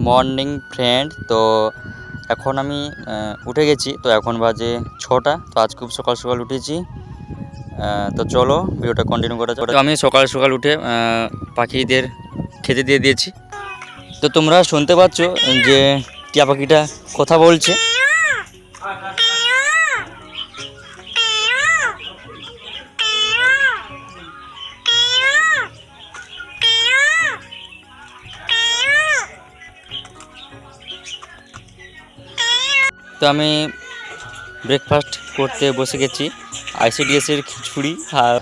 Morning friend. তো এখন আমি উঠে গেছি, তো এখন বাজে 6টা। তো আজ খুব সকাল সকাল উঠেছি। তো চলো ভিডিওটা কন্টিনিউ করা যাক। তো আমি সকাল সকাল উঠে পাখিদের খেতে দিয়ে দিয়েছি। তো তোমরা শুনতে পাচ্ছ যে টিয়া পাখিটা কথা বলছে। তো আমি ব্রেকফাস্ট করতে বসে গেছি। আইসিডিএসের খিচুড়ি আর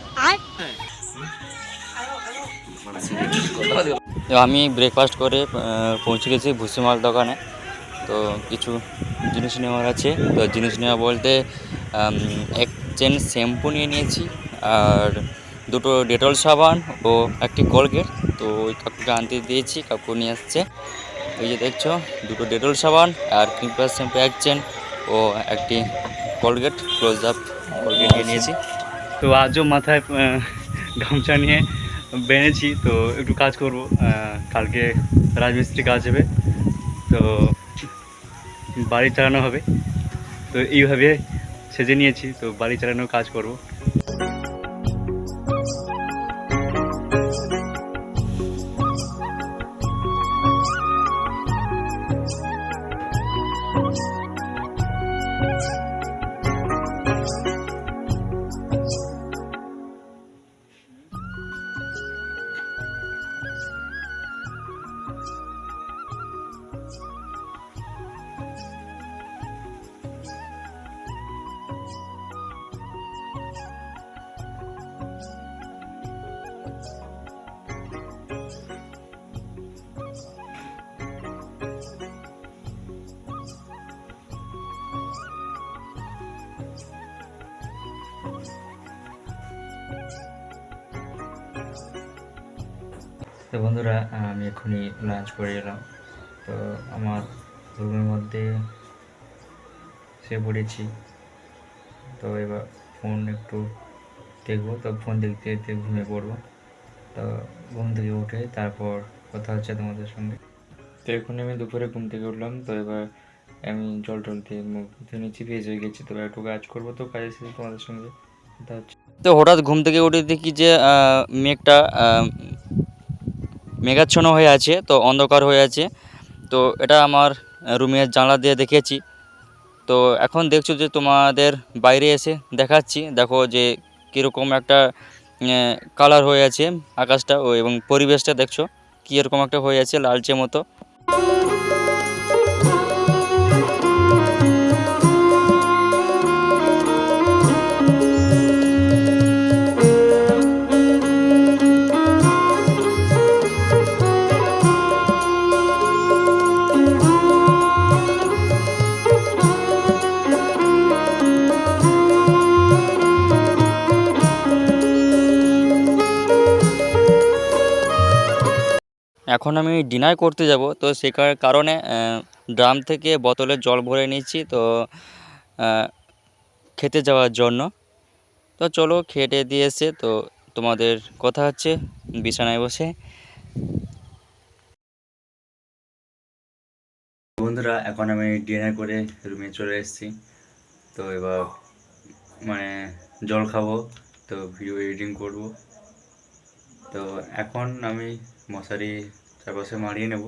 তো আমি ব্রেকফাস্ট করে পৌঁছে গেছি ভুসিমাল দোকানে। তো কিছু জিনিস নেওয়ার আছে। তো জিনিস নেওয়া বলতে এক চেন শ্যাম্পু নিয়ে নিয়েছি, আর দুটো ডেটল সাবান ও একটি কোলগেট। তো ওই কাকুকে আনতে দিয়েছি, কাকু নিয়ে আসছে। এই যে দেখছো, দুটো ডেটল সাবান আর ক্লিপার শ্যাম্পু এক চেন ও একটি কোলগেট, ক্লোজ আপ কোলগেট নিয়ে নিয়েছি। তো আজও মাথায় গামছা নিয়ে বেঁধেছি, তো একটু কাজ করব। কালকে রাজমিস্ত্রি কাজ হবে, তো বাড়ি চালানো হবে। তো এইভাবে সেজে নিয়েছি, তো বাড়ি চালানোর কাজ করব। তো বন্ধুরা, আমি এক্ষুনি লাঞ্চ করে এলাম। তো আমার রুমের মধ্যে শুয়ে পড়েছি। তো এবার ফোন একটু দেখবো, তো ফোন দেখতে দেখতে ঘুমিয়ে পড়বো। তো ঘুম থেকে উঠে তারপর কথা হচ্ছে তোমাদের সঙ্গে। তো এক্ষুনি আমি দুপুরে ঘুম থেকে উঠলাম। তো এবার আমি জল টল দিয়ে মুখ ধুয়ে নিচ্ছি, ফ্রেশ হয়ে গেছি। তো একটু কাজ করবো, তো কাজের শেষে তোমাদের সঙ্গে কথা হচ্ছে। তো হঠাৎ ঘুম থেকে উঠে দেখি যে মেঘটা মেঘাচ্ছন্ন হয়ে আছে, তো অন্ধকার হয়ে আছে। তো এটা আমার রুমের জানলা দিয়ে দেখেছি। তো এখন দেখছো যে তোমাদের বাইরে এসে দেখাচ্ছি, দেখো যে কীরকম একটা কালার হয়ে আছে আকাশটা, ও এবং পরিবেশটা দেখছো কীরকম একটা হয়ে আছে লালচে মতো। এখন আমি ডিনার করতে যাব, তো সে কারণে ড্রাম থেকে বোতলে জল ভরে নিচ্ছি, তো খেতে যাওয়ার জন্য। তো চলো খেটে দিয়ে এসে তো তোমাদের কথা হচ্ছে বিছানায় বসে। বন্ধুরা, এখন আমি ডিনার করে রুমে চলে এসেছি। তো এবার মানে জল খাবো, তো ভিডিও এডিটিং করব। তো এখন আমি মশারি চারপাশে মারিয়ে নেব।